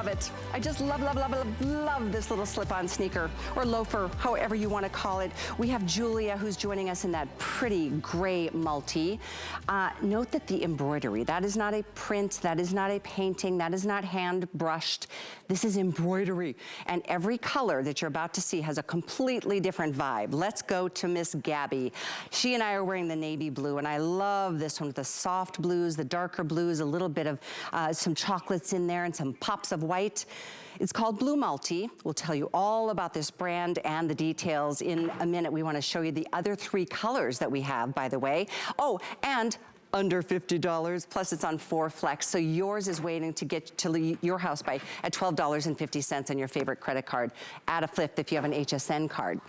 it. I just love, love, love, love, love this little slip-on sneaker or loafer, however you want to call it. We have Julia who's joining us in that pretty gray multi. Note that the embroidery, that is not a print, that is not a painting, that is not hand brushed. This is embroidery. And every color that you're about to see has a completely different vibe. Let's go to Miss Gabby. She and I are wearing the navy blue, and I love this one with the soft blues, the darker blues, a little bit of some chocolates in there and some pops of white. It's called Blue Multi. We'll tell you all about this brand and the details in a minute. We want to show you the other 3 colors that we have, by the way. Oh, and under $50, plus it's on 4 flex. So yours is waiting to get to your house at $12.50 on your favorite credit card. Add a flip if you have an HSN card.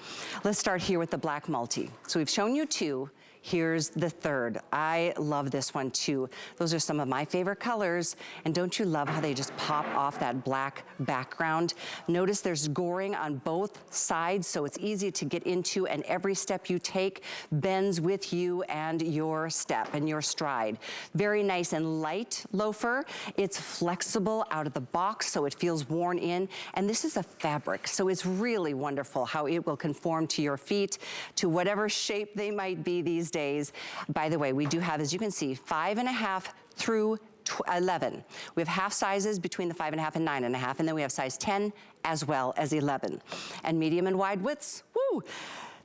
Let's start here with the black multi. So we've shown you 2. Here's the 3rd. I love this one too. Those are some of my favorite colors. And don't you love how they just pop off that black background? Notice there's goring on both sides, so it's easy to get into, and every step you take bends with you and your step and your stride. Very nice and light loafer. It's flexible out of the box, so it feels worn in. And this is a fabric, so it's really wonderful how it will conform to your feet, to whatever shape they might be these days. By the way, we do have, as you can see, 5.5 through 11. We have half sizes between the 5.5 and 9.5, and then we have size 10 as well as 11. And medium and wide widths, woo!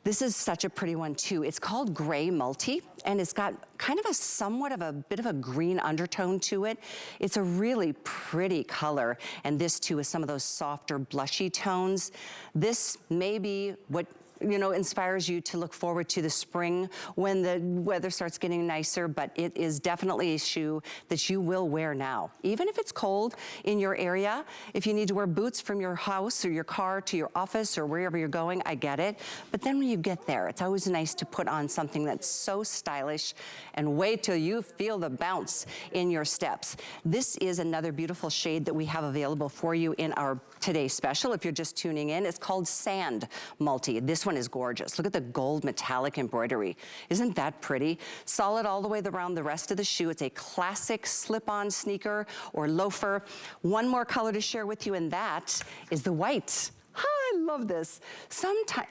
This is such a pretty one too. It's called Gray Multi, and it's got kind of somewhat of a bit of a green undertone to it. It's a really pretty color, and this too is some of those softer blushy tones. This may be what inspires you to look forward to the spring when the weather starts getting nicer, but it is definitely a shoe that you will wear now. Even if it's cold in your area, if you need to wear boots from your house or your car to your office or wherever you're going, I get it. But then when you get there, it's always nice to put on something that's so stylish and wait till you feel the bounce in your steps. This is another beautiful shade that we have available for you in our today's special. If you're just tuning in, it's called Sand Multi. This one is gorgeous. Look at the gold metallic embroidery. Isn't that pretty? Solid all the way around the rest of the shoe. It's a classic slip-on sneaker or loafer. One more color to share with you, and that is the white. I love this.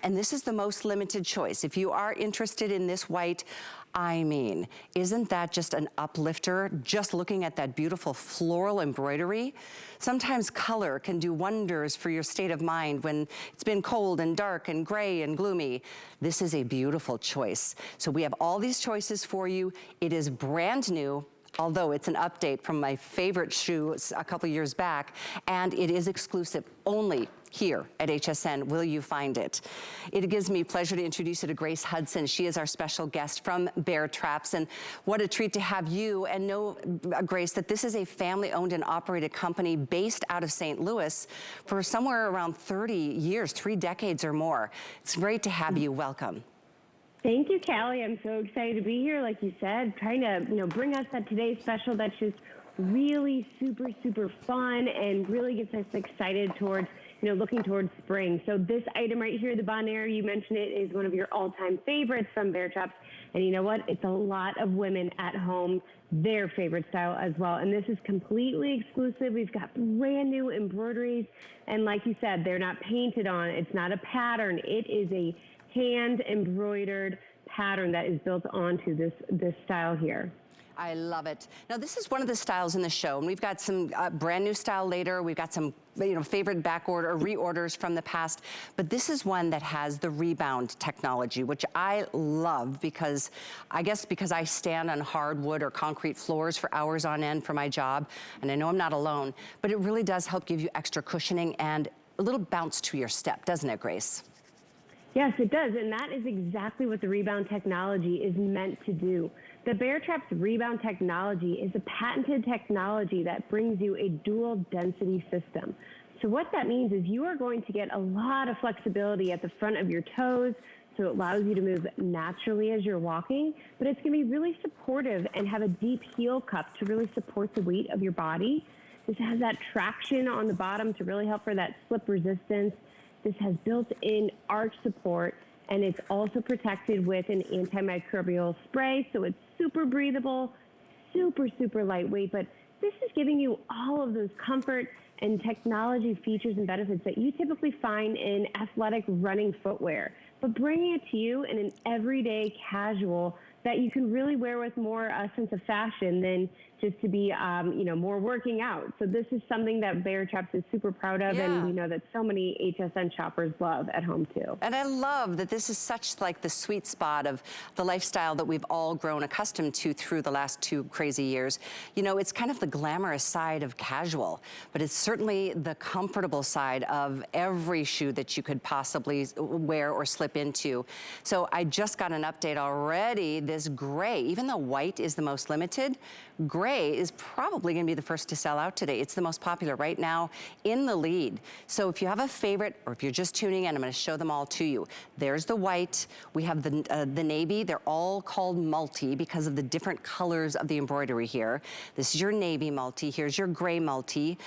And this is the most limited choice. If you are interested in this white, I mean, isn't that just an uplifter? Just looking at that beautiful floral embroidery. Sometimes color can do wonders for your state of mind when it's been cold and dark and gray and gloomy. This is a beautiful choice. So we have all these choices for you. It is brand new, although it's an update from my favorite shoe a couple years back, and it is exclusive only here at HSN will you find it. It gives me pleasure to introduce you to Grace Hudson. She is our special guest from Bear Traps, and what a treat to have you and know, Grace, that this is a family-owned and operated company based out of St. Louis for somewhere around 30 years, 3 decades or more. It's great to have you. Welcome. Thank you, Callie. I'm so excited to be here, like you said, trying to bring us that today's special that's just really super, super fun and really gets us excited towards looking towards spring. So this item right here, the Bonaire, you mentioned it, is one of your all-time favorites from Bear Traps. And you know what? It's a lot of women at home, their favorite style as well. And this is completely exclusive. We've got brand new embroideries. And like you said, they're not painted on. It's not a pattern. It is a hand-embroidered pattern that is built onto this style here. I love it. Now, this is one of the styles in the show, and we've got some brand new style later. We've got some, favorite back order or reorders from the past, but this is one that has the Rebound technology, which I love because I stand on hardwood or concrete floors for hours on end for my job, and I know I'm not alone, but it really does help give you extra cushioning and a little bounce to your step, doesn't it, Grace? Yes, it does, and that is exactly what the Rebound technology is meant to do. The Bear Traps Rebound technology is a patented technology that brings you a dual density system. So what that means is you are going to get a lot of flexibility at the front of your toes, so it allows you to move naturally as you're walking, but it's going to be really supportive and have a deep heel cup to really support the weight of your body. This has that traction on the bottom to really help for that slip resistance. This has built-in arch support, and it's also protected with an antimicrobial spray, so it's super breathable, super, super lightweight, but this is giving you all of those comfort and technology features and benefits that you typically find in athletic running footwear, but bringing it to you in an everyday casual that you can really wear with more sense of fashion than just to be, more working out. So this is something that Bear Traps is super proud of, and we know that so many HSN shoppers love at home too. And I love that this is such like the sweet spot of the lifestyle that we've all grown accustomed to through the last 2 crazy years. You know, it's kind of the glamorous side of casual, but it's certainly the comfortable side of every shoe that you could possibly wear or slip into. So I just got an update already. This gray, even though white is the most limited, gray is probably gonna be the first to sell out today. It's the most popular right now, in the lead. So if you have a favorite, or if you're just tuning in, I'm gonna show them all to you. There's the white, we have the navy. They're all called multi because of the different colors of the embroidery here. This is your navy multi, here's your gray multi.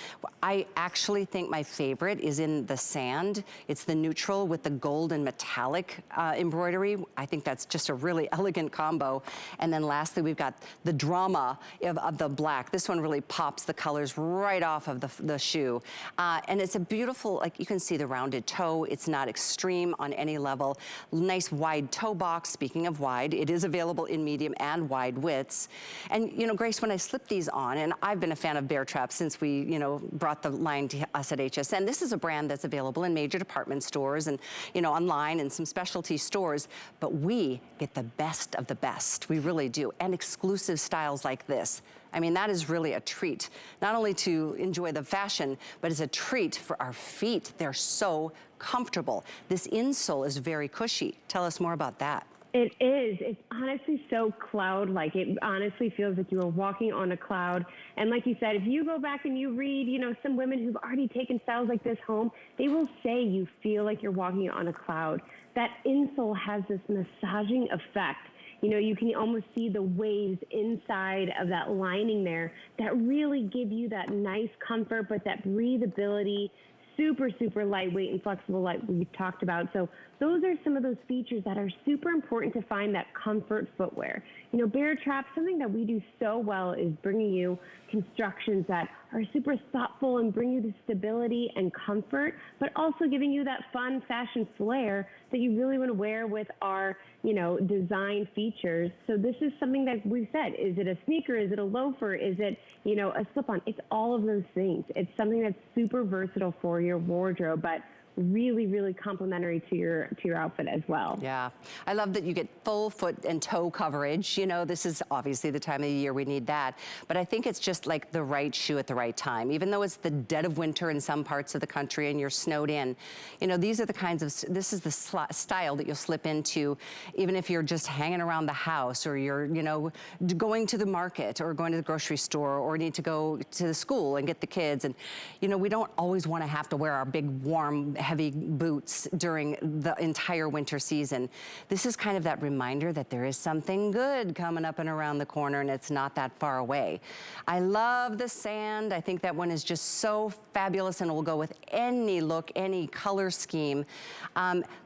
I actually think my favorite is in the sand. It's the neutral with the gold and metallic embroidery. I think that's just a really elegant combo. And then lastly, we've got the drama of the black. This one really pops the colors right off of the shoe. And it's a beautiful, like you can see the rounded toe. It's not extreme on any level. Nice wide toe box. Speaking of wide, it is available in medium and wide widths. And you know, Grace, when I slip these on, and I've been a fan of Bear Traps since we, brought the line to us at HSN. This is a brand that's available in major department stores and, online and some specialty stores, but we get the best of the best. We really do. And exclusive styles like this. I mean, that is really a treat, not only to enjoy the fashion, but it's a treat for our feet. They're so comfortable. This insole is very cushy. Tell us more about that. It is. It's honestly so cloud-like. It honestly feels like you are walking on a cloud. And like you said, if you go back and you read, some women who've already taken styles like this home, they will say you feel like you're walking on a cloud. That insole has this massaging effect. You can almost see the waves inside of that lining there that really give you that nice comfort, but that breathability, super, super lightweight and flexible like we've talked about. So those are some of those features that are super important to find that comfort footwear. Bear Traps, something that we do so well is bringing you constructions that are super thoughtful and bring you the stability and comfort, but also giving you that fun fashion flair that you really want to wear with our, design features. So this is something that we've said, is it a sneaker? Is it a loafer? Is it, a slip-on? It's all of those things. It's something that's super versatile for your wardrobe, but really, really complimentary to your outfit as well. Yeah, I love that you get full foot and toe coverage. This is obviously the time of the year we need that, but I think it's just like the right shoe at the right time. Even though it's the dead of winter in some parts of the country and you're snowed in, these are the kinds of, this is the style that you'll slip into, even if you're just hanging around the house or you're, going to the market or going to the grocery store or need to go to the school and get the kids. And, we don't always want to have to wear our big warm heavy boots during the entire winter season. This is kind of that reminder that there is something good coming up and around the corner and it's not that far away. I love the sand. I think that one is just so fabulous and will go with any look, any color scheme.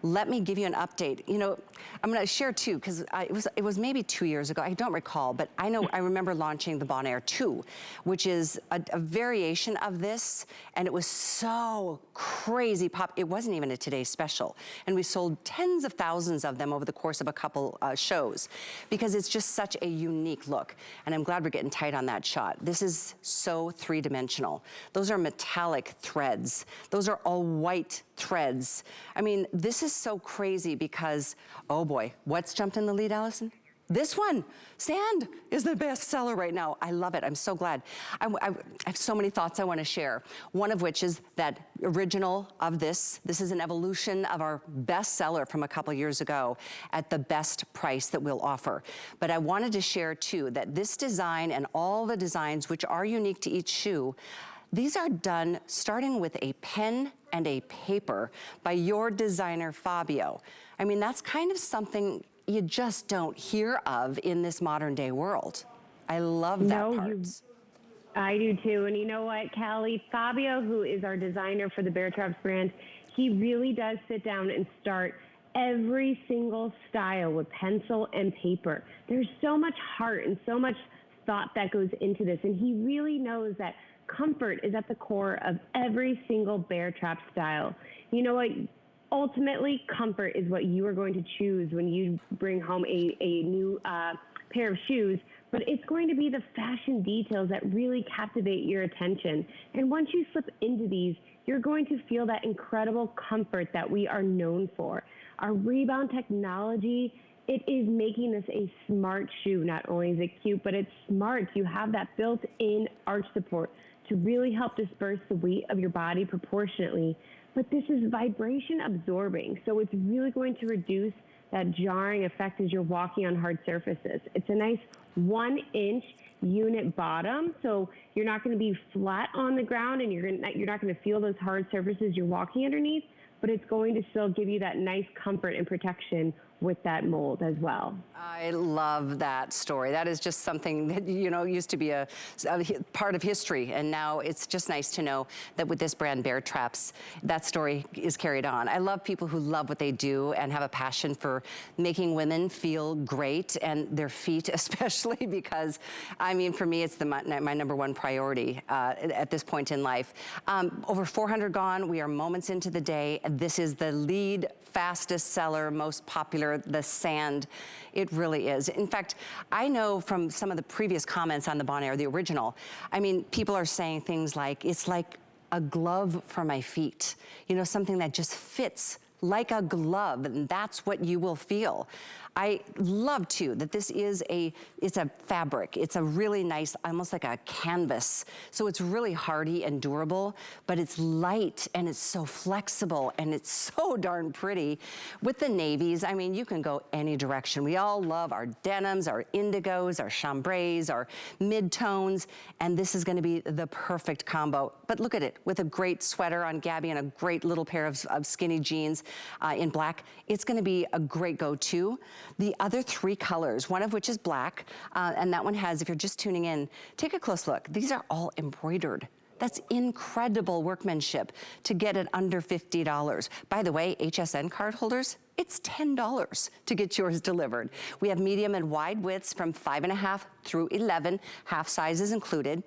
Let me give you an update. I'm gonna share too, because it was maybe 2 years ago, I don't recall, but I remember launching the Bonaire 2, which is a variation of this, and it was so crazy pop. It wasn't even a Today Special, and we sold tens of thousands of them over the course of a couple shows, because it's just such a unique look, and I'm glad we're getting tight on that shot. This is so three-dimensional. Those are metallic threads. Those are all white threads. I mean, this is so crazy because, oh boy, what's jumped in the lead, Allison? This one, sand, is the best seller right now. I love it, I'm so glad. I have so many thoughts I wanna share. One of which is that original of this. This is an evolution of our best seller from a couple years ago at the best price that we'll offer. But I wanted to share too, that this design and all the designs which are unique to each shoe, these are done starting with a pen and a paper by your designer, Fabio. I mean, that's kind of something you just don't hear of in this modern day world. I love that part. I do too. And you know what, Callie? Fabio, who is our designer for the Bear Traps brand, he really does sit down and start every single style with pencil and paper. There's so much heart and so much thought that goes into this. And he really knows that comfort is at the core of every single bear trap style. You know what? Ultimately, comfort is what you are going to choose when you bring home a new pair of shoes, but it's going to be the fashion details that really captivate your attention. And once you slip into these, you're going to feel that incredible comfort that we are known for. Our Rebound technology, it is making this a smart shoe. Not only is it cute, but it's smart. You have that built-in arch support to really help disperse the weight of your body proportionately. But this is vibration absorbing, so it's really going to reduce that jarring effect as you're walking on hard surfaces. It's a nice 1-inch unit bottom, so you're not going to be flat on the ground, and you're not going to feel those hard surfaces you're walking underneath, but it's going to still give you that nice comfort and protection with that mold as well. I love that story. That is just something that, you know, used to be a part of history, and now it's just nice to know that with this brand, Bear Traps, that story is carried on. I love people who love what they do and have a passion for making women feel great, and their feet especially, because, I mean, for me, it's my number one priority at this point in life. Over 400 gone. We are moments into the day. This is the lead fastest seller, most popular, the sand. It really is. In fact, I know from some of the previous comments on the Bon Air, the original, I mean, people are saying things like, it's like a glove for my feet. You know, something that just fits like a glove, and that's what you will feel. I love too that this is it's a fabric. It's a really nice, almost like a canvas. So it's really hardy and durable, but it's light and it's so flexible and it's so darn pretty. With the navies, I mean, you can go any direction. We all love our denims, our indigos, our chambrays, our mid-tones, and this is gonna be the perfect combo. But look at it, with a great sweater on Gabby and a great little pair of skinny jeans in black, it's gonna be a great go-to. The other 3 colors, one of which is black, and that one has, if you're just tuning in, take a close look. These are all embroidered. That's incredible workmanship to get it under $50. By the way, HSN card holders, it's $10 to get yours delivered. We have medium and wide widths from 5.5 through 11, half sizes included.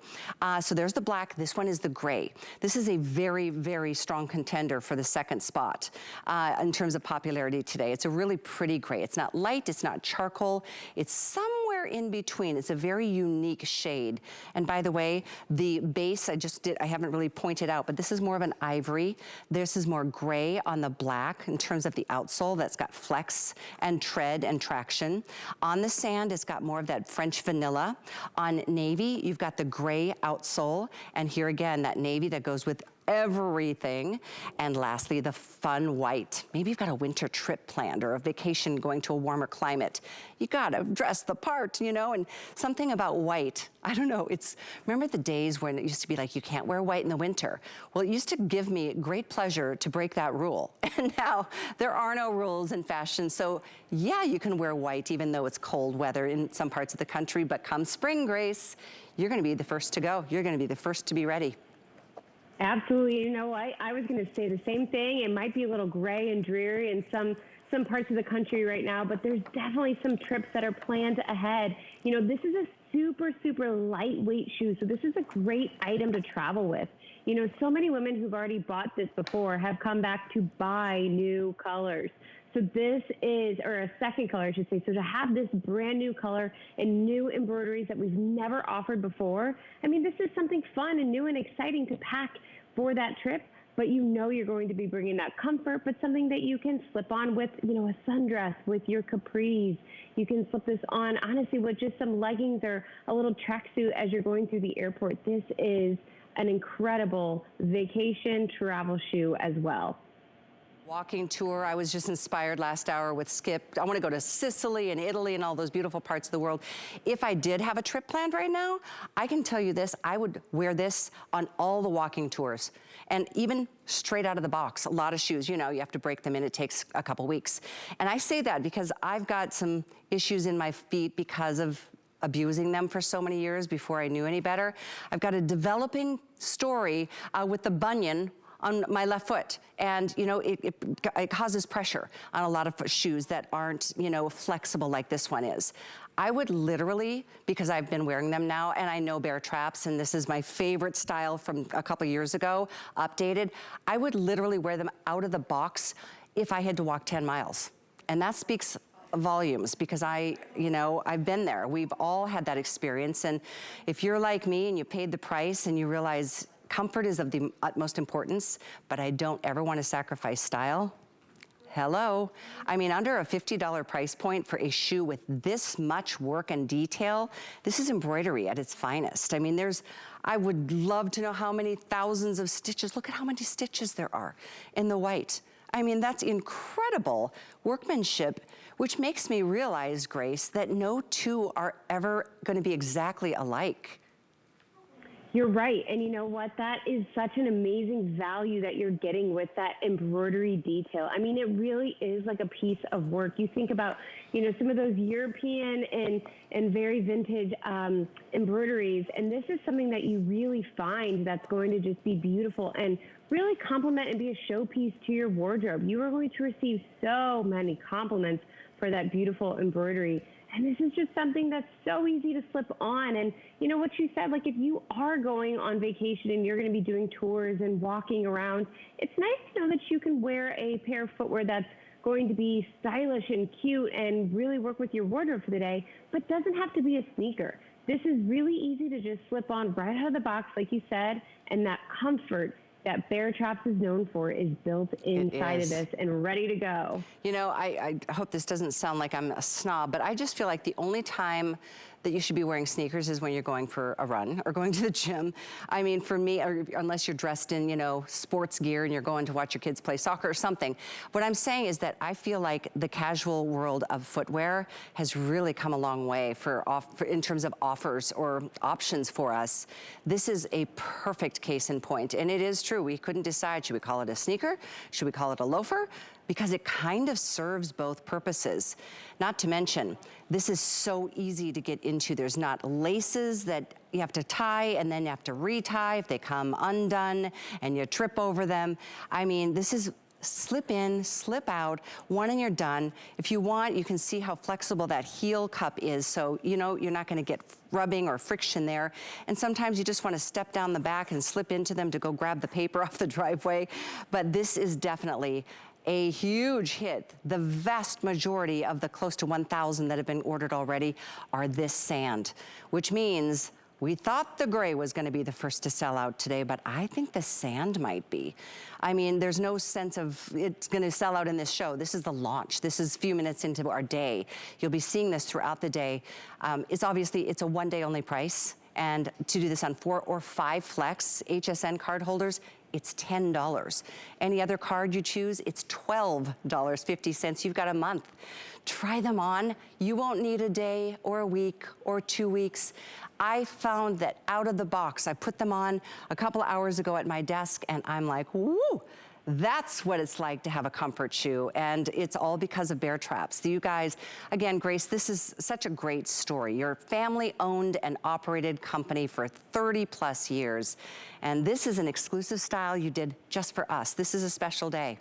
So there's the black, this one is the gray. This is a very, very strong contender for the second spot in terms of popularity today. It's a really pretty gray. It's not light, it's not charcoal, it's somewhere in between. It's a very unique shade. And by the way, the base, I haven't really pointed out, but this is more of an ivory. This is more gray on the black in terms of the outsole that's got flex and tread and traction. On the sand, it's got more of that French vanilla. On navy, you've got the gray outsole, and here again, that navy that goes with everything. And lastly, the fun white. Maybe you've got a winter trip planned or a vacation going to a warmer climate. You gotta dress the part, you know, and something about white, I don't know, remember the days when it used to be like, you can't wear white in the winter? Well, it used to give me great pleasure to break that rule. And now there are no rules in fashion. So yeah, you can wear white even though it's cold weather in some parts of the country, but come spring, Grace, you're gonna be the first to go. You're gonna be the first to be ready. Absolutely. You know, I was going to say the same thing. It might be a little gray and dreary in some parts of the country right now, but there's definitely some trips that are planned ahead. You know, this is a super, super lightweight shoe, so this is a great item to travel with. You know, so many women who've already bought this before have come back to buy new colors. So this is, or a second color, I should say. So to have this brand new color and new embroideries that we've never offered before, I mean, this is something fun and new and exciting to pack for that trip, but you know you're going to be bringing that comfort, but something that you can slip on with, you know, a sundress, with your capris. You can slip this on, honestly, with just some leggings or a little tracksuit as you're going through the airport. This is an incredible vacation travel shoe as well. Walking tour, I was just inspired last hour with Skip. I want to go to Sicily and Italy and all those beautiful parts of the world. If I did have a trip planned right now, I can tell you this, I would wear this on all the walking tours. And even straight out of the box, a lot of shoes, you know, you have to break them in, it takes a couple weeks. And I say that because I've got some issues in my feet because of abusing them for so many years before I knew any better. I've got a developing story with the bunion on my left foot. And, you know, it causes pressure on a lot of shoes that aren't, you know, flexible like this one is. I would literally, because I've been wearing them now, and I know Bear Traps, and this is my favorite style from a couple years ago, updated, I would literally wear them out of the box if I had to walk 10 miles. And that speaks volumes, because you know, I've been there. We've all had that experience. And if you're like me and you paid the price and you realize comfort is of the utmost importance, but I don't ever want to sacrifice style, hello. I mean, under a $50 price point for a shoe with this much work and detail, this is embroidery at its finest. I mean, I would love to know how many thousands of stitches. Look at how many stitches there are in the white. I mean, that's incredible workmanship, which makes me realize, Grace, that no two are ever going to be exactly alike. You're right. And you know what? That is such an amazing value that you're getting with that embroidery detail. I mean, it really is like a piece of work. You think about, you know, some of those European and very vintage embroideries, and this is something that you really find that's going to just be beautiful and really complement and be a showpiece to your wardrobe. You are going to receive so many compliments for that beautiful embroidery. And this is just something that's so easy to slip on. And you know what you said, like if you are going on vacation and you're going to be doing tours and walking around, it's nice to know that you can wear a pair of footwear that's going to be stylish and cute and really work with your wardrobe for the day, but doesn't have to be a sneaker. This is really easy to just slip on right out of the box, like you said, and that comfort that Bear Traps is known for is built inside of this and ready to go. You know, I hope this doesn't sound like I'm a snob, but I just feel like the only time that you should be wearing sneakers is when you're going for a run or going to the gym. I mean, for me, unless you're dressed in, you know, sports gear and you're going to watch your kids play soccer or something. What I'm saying is that I feel like the casual world of footwear has really come a long way in terms of offers or options for us. This is a perfect case in point, and it is true. We couldn't decide, should we call it a sneaker? Should we call it a loafer? Because it kind of serves both purposes. Not to mention, this is so easy to get into. There's not laces that you have to tie and then you have to retie if they come undone and you trip over them. I mean, this is slip in, slip out, one and you're done. If you want, you can see how flexible that heel cup is, so you know you're not gonna get rubbing or friction there. And sometimes you just wanna step down the back and slip into them to go grab the paper off the driveway. But this is definitely a huge hit. The vast majority of the close to 1,000 that have been ordered already are this sand, which means we thought the gray was gonna be the first to sell out today, but I think the sand might be. I mean, there's no sense of it's gonna sell out in this show. This is the launch. This is a few minutes into our day. You'll be seeing this throughout the day. It's a one-day only price, and to do this on 4 or 5 Flex HSN card holders, it's $10. Any other card you choose, it's $12.50. You've got a month. Try them on. You won't need a day or a week or 2 weeks. I found that out of the box, I put them on a couple of hours ago at my desk and I'm like, woo! That's what it's like to have a comfort shoe, and it's all because of Bear Traps. You guys, again, Grace, this is such a great story. You're a family-owned and operated company for 30 plus years, and this is an exclusive style you did just for us. This is a special day.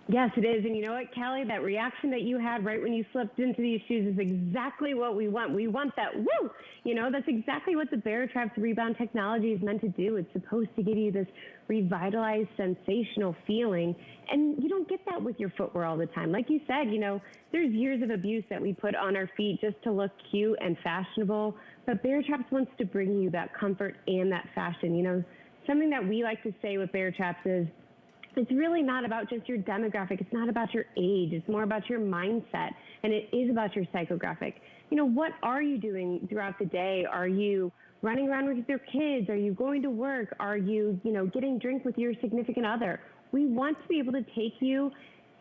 Yes, it is. And you know what, Callie, that reaction that you had right when you slipped into these shoes is exactly what we want. We want that woo! You know, that's exactly what the Bear Traps Rebound Technology is meant to do. It's supposed to give you this revitalized, sensational feeling. And you don't get that with your footwear all the time. Like you said, you know, there's years of abuse that we put on our feet just to look cute and fashionable. But Bear Traps wants to bring you that comfort and that fashion. You know, something that we like to say with Bear Traps is, it's really not about just your demographic. It's not about your age. It's more about your mindset, and it is about your psychographic. You know, what are you doing throughout the day? Are you running around with your kids? Are you going to work? Are you, getting drink with your significant other? We want to be able to take you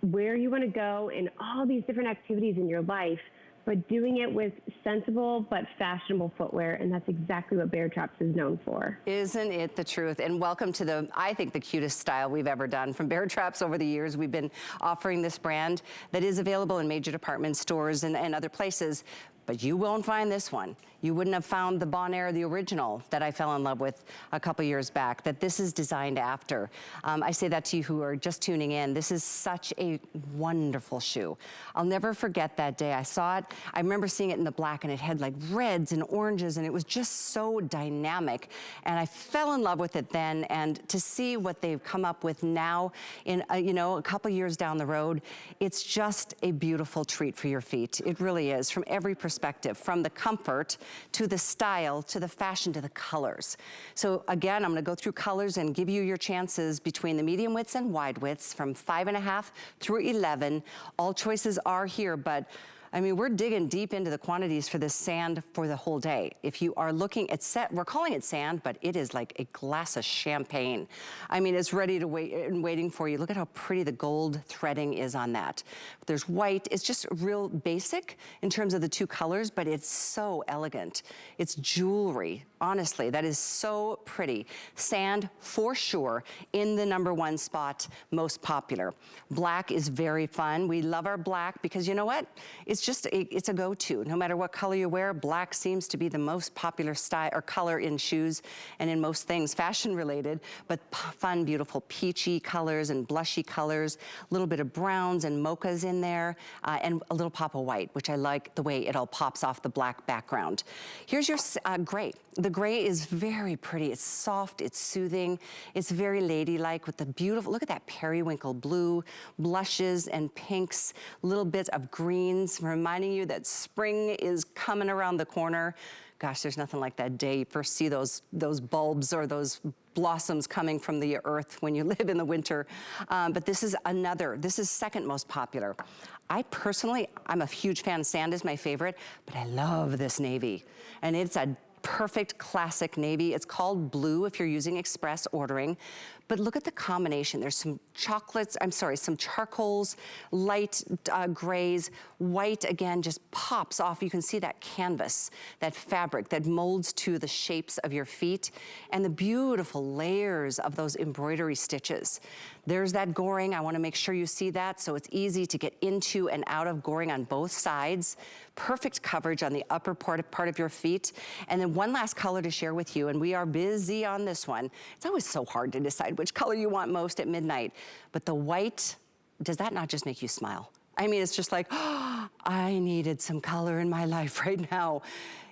where you want to go in all these different activities in your life, but doing it with sensible but fashionable footwear, and that's exactly what Bear Traps is known for. Isn't it the truth? And welcome to I think the cutest style we've ever done. From Bear Traps over the years, we've been offering this brand that is available in major department stores and other places. but you won't find this one. You wouldn't have found the Bonaire, the original, that I fell in love with a couple years back, that this is designed after. I say that to you who are just tuning in. This is such a wonderful shoe. I'll never forget that day I saw it. I remember seeing it in the black, and it had like reds and oranges, and it was just so dynamic. And I fell in love with it then, and to see what they've come up with now in, you know, a couple years down the road, it's just a beautiful treat for your feet. It really is, from every perspective, from the comfort to the style, to the fashion, to the colors. So again, I'm gonna go through colors and give you your chances between the medium widths and wide widths from 5.5 through 11. All choices are here, but I mean, we're digging deep into the quantities for this sand for the whole day. If you are looking at we're calling it sand, but it is like a glass of champagne. I mean, it's ready to wait and waiting for you. Look at how pretty the gold threading is on that. There's white. It's just real basic in terms of the two colors, but it's so elegant. It's jewelry. Honestly, that is so pretty. Sand, for sure, in the #1 spot, most popular. Black is very fun. We love our black because you know what? It's a go-to. No matter what color you wear, black seems to be the most popular style or color in shoes and in most things fashion related, but fun, beautiful peachy colors and blushy colors, a little bit of browns and mochas in there, and a little pop of white, which I like the way it all pops off the black background. Here's your gray. The gray is very pretty. It's soft, it's soothing, it's very ladylike with the beautiful, look at that periwinkle blue, blushes and pinks, little bit of greens, reminding you that spring is coming around the corner. Gosh, there's nothing like that day you first see those bulbs or those blossoms coming from the earth when you live in the winter. But this is second most popular. I personally, I'm a huge fan. Sand is my favorite, but I love this navy. And it's a perfect classic navy. It's called blue if you're using express ordering. But look at the combination. There's some some charcoals, light grays, white again just pops off. You can see that canvas, that fabric that molds to the shapes of your feet, and the beautiful layers of those embroidery stitches. There's that goring. I want to make sure you see that, so it's easy to get into and out of goring on both sides. Perfect coverage on the upper part of your feet. And then one last color to share with you, and we are busy on this one. It's always so hard to decide which color you want most at midnight. But the white, does that not just make you smile? I mean, it's just like, oh, I needed some color in my life right now.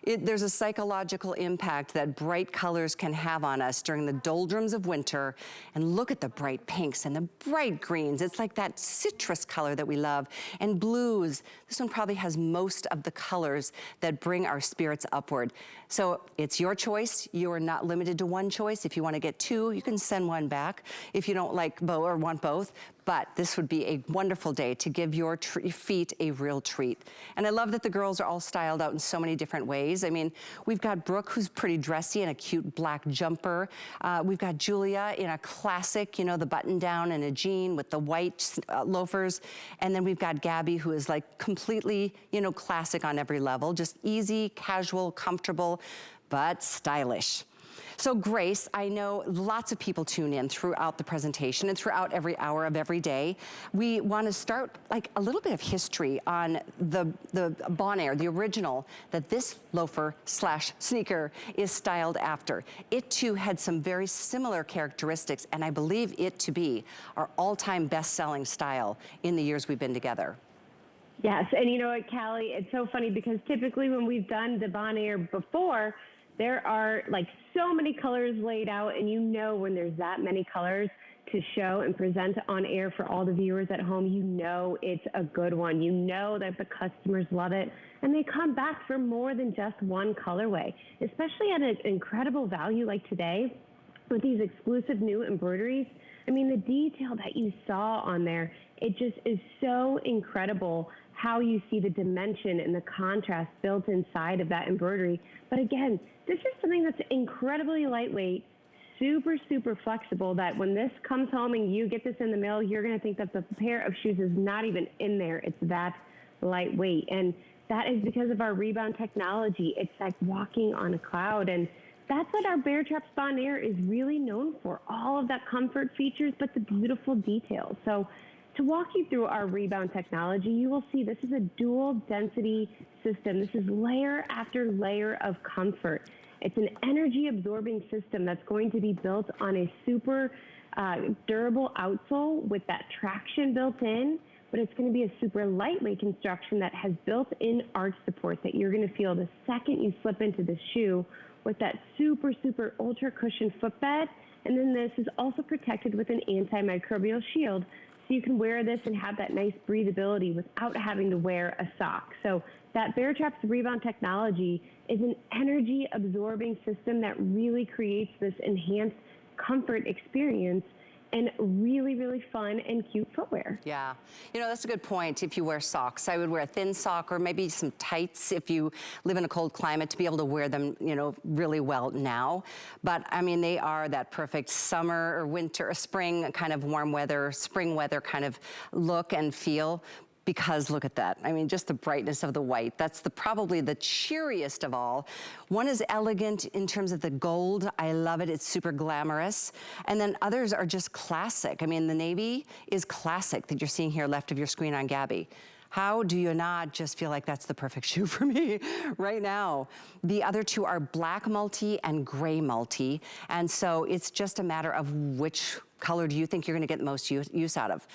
There's a psychological impact that bright colors can have on us during the doldrums of winter. And look at the bright pinks and the bright greens. It's like that citrus color that we love. And blues. This one probably has most of the colors that bring our spirits upward. So it's your choice. You are not limited to one choice. If you want to get two, you can send one back. If you don't like both or want both. But this would be a wonderful day to give your feet a real treat. And I love that the girls are all styled out in so many different ways. I mean, we've got Brooke, who's pretty dressy in a cute black jumper. We've got Julia in a classic, you know, the button down and a jean with the white loafers. And then we've got Gabby, who is like completely, you know, classic on every level. Just easy, casual, comfortable, but stylish. So Grace, I know lots of people tune in throughout the presentation and throughout every hour of every day. We want to start like a little bit of history on the Bonaire, the original that this loafer slash sneaker is styled after. It too had some very similar characteristics, and I believe it to be our all-time best-selling style in the years we've been together. Yes, and you know what, Callie, it's so funny because typically when we've done the Bonaire before, there are like so many colors laid out, and you know when there's that many colors to show and present on air for all the viewers at home, you know it's a good one. You know that the customers love it, and they come back for more than just one colorway, especially at an incredible value like today with these exclusive new embroideries. I mean, the detail that you saw on there, it just is so incredible how you see the dimension and the contrast built inside of that embroidery. But again, this is something that's incredibly lightweight, super, super flexible, that when this comes home and you get this in the mail, you're going to think that the pair of shoes is not even in there. It's that lightweight. And that is because of our Rebound technology. It's like walking on a cloud. And that's what our Bear Trap Bonaire is really known for. All of that comfort features, but the beautiful details. So to walk you through our Rebound technology, you will see this is a dual density system. This is layer after layer of comfort. It's an energy absorbing system that's going to be built on a super durable outsole with that traction built in, but it's going to be a super lightweight construction that has built-in arch support that you're going to feel the second you slip into the shoe with that super, super ultra cushioned footbed. And then this is also protected with an antimicrobial shield. So you can wear this and have that nice breathability without having to wear a sock. So that Bear Traps Rebound technology is an energy absorbing system that really creates this enhanced comfort experience and really, really fun and cute footwear. Yeah, you know, that's a good point. If you wear socks, I would wear a thin sock or maybe some tights if you live in a cold climate to be able to wear them, you know, really well now. But I mean, they are that perfect summer or winter or spring kind of warm weather, spring weather kind of look and feel. Because look at that. I mean, just the brightness of the white. That's probably the cheeriest of all. One is elegant in terms of the gold. I love it. It's super glamorous. And then others are just classic. I mean, the navy is classic that you're seeing here left of your screen on Gabby. How do you not just feel like that's the perfect shoe for me right now? The other two are black multi and gray multi. And so it's just a matter of which color do you think you're gonna get the most use out of.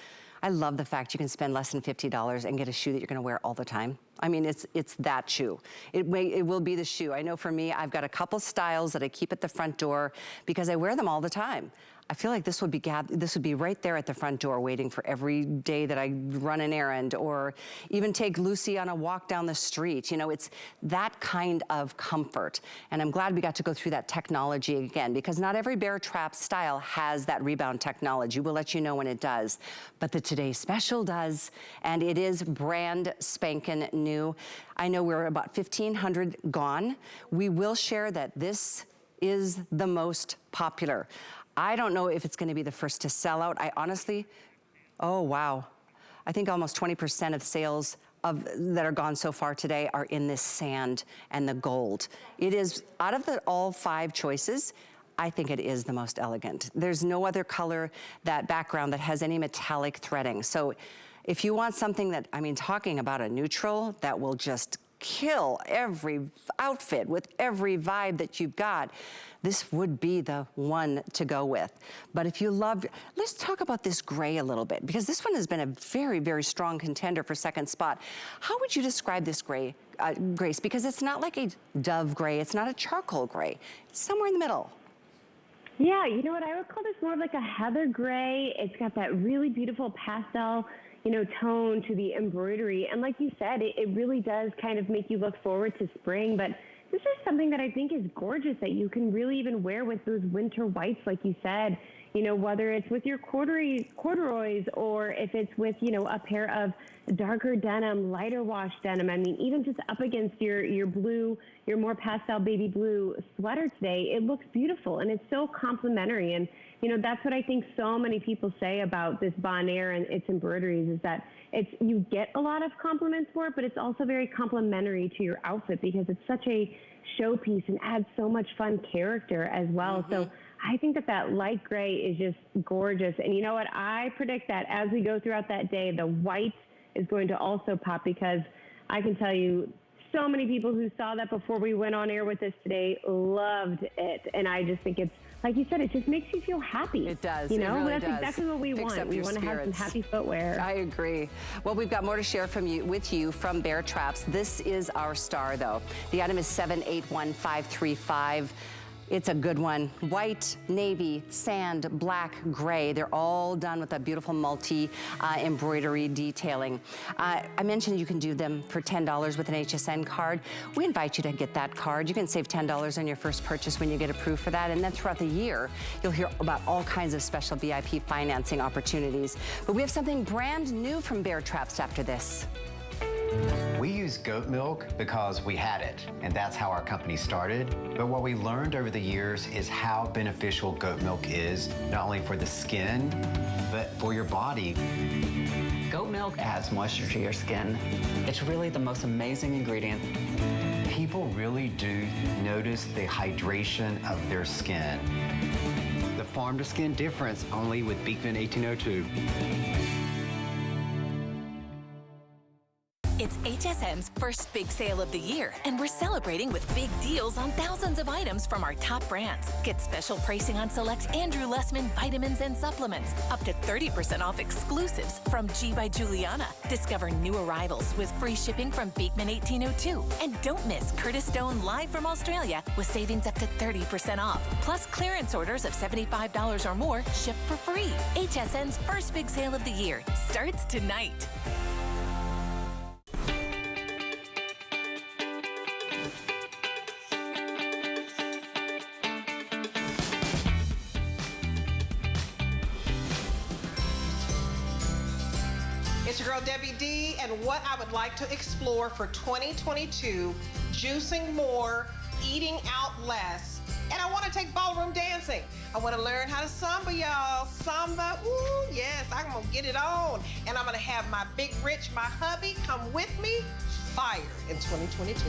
I love the fact you can spend less than $50 and get a shoe that you're gonna wear all the time. I mean, it's that shoe. It will be the shoe. I know for me, I've got a couple styles that I keep at the front door because I wear them all the time. I feel like this would be right there at the front door waiting for every day that I run an errand or even take Lucy on a walk down the street. You know, it's that kind of comfort. And I'm glad we got to go through that technology again because not every Bear Trap style has that Rebound technology. We'll let you know when it does. But the Today Special does, and it is brand spanking new. I know we're about 1,500 gone. We will share that this is the most popular. I don't know if it's gonna be the first to sell out. I honestly, oh wow. I think almost 20% of sales that are gone so far today are in this sand and the gold. It is, out of all 5 choices, I think it is the most elegant. There's no other color, that background that has any metallic threading. So if you want something that, I mean, talking about a neutral that will just kill every outfit with every vibe that you've got, this would be the one to go with. But if you love, let's talk about this gray a little bit because this one has been a very, very strong contender for second spot. How would you describe this gray, Grace? Because it's not like a dove gray, it's not a charcoal gray. It's somewhere in the middle. Yeah, you know what, I would call this more of like a heather gray. It's got that really beautiful pastel, you know, tone to the embroidery. And like you said, it really does kind of make you look forward to spring. But this is something that I think is gorgeous that you can really even wear with those winter whites, like you said, you know, whether it's with your corduroys or if it's with, you know, a pair of darker denim, lighter wash denim. I mean, even just up against your blue, your more pastel baby blue sweater today, it looks beautiful and it's so complimentary. And, you know, that's what I think so many people say about this Bonaire and its embroideries is that you get a lot of compliments for it, but it's also very complimentary to your outfit because it's such a showpiece and adds so much fun character as well. Mm-hmm. So I think that light gray is just gorgeous. And you know what? I predict that as we go throughout that day, the white is going to also pop because I can tell you so many people who saw that before we went on air with this today loved it. And I just think it's, like you said, it just makes you feel happy. It does. You know, it really that's does. Exactly what we want. We want to have some happy footwear. I agree. Well, we've got more to share with you from Bear Traps. This is our star, though. The item is 781535. It's a good one. White, navy, sand, black, gray. They're all done with that beautiful multi embroidery detailing. I mentioned you can do them for $10 with an HSN card. We invite you to get that card. You can save $10 on your first purchase when you get approved for that. And then throughout the year, you'll hear about all kinds of special VIP financing opportunities. But we have something brand new from Bear Traps after this. We use goat milk because we had it, and that's how our company started. But what we learned over the years is how beneficial goat milk is, not only for the skin, but for your body. Goat milk adds moisture to your skin. It's really the most amazing ingredient. People really do notice the hydration of their skin. The farm-to-skin difference only with Beekman 1802. HSN's first big sale of the year, and we're celebrating with big deals on thousands of items from our top brands. Get special pricing on select Andrew Lessman vitamins and supplements, up to 30% off exclusives from G by Juliana. Discover new arrivals with free shipping from Beekman 1802. And don't miss Curtis Stone live from Australia with savings up to 30% off. Plus clearance orders of $75 or more shipped for free. HSN's first big sale of the year starts tonight. It's your girl Debbie D, and what I would like to explore for 2022, juicing more, eating out less, and I want to take ballroom dancing. I want to learn how to samba, y'all. Samba, ooh, yes, I'm going to get it on. And I'm going to have my big rich, my hubby, come with me, fire in 2022.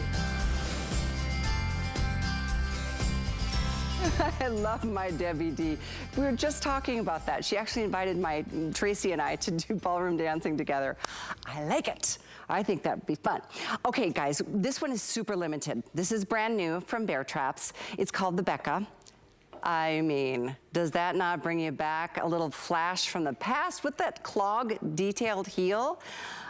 I love my Debbie D. We were just talking about that. She actually invited Tracy and I to do ballroom dancing together. I like it. I think that'd be fun. Okay, guys, this one is super limited. This is brand new from Bear Traps. It's called the Becca. I mean, does that not bring you back a little flash from the past with that clog detailed heel?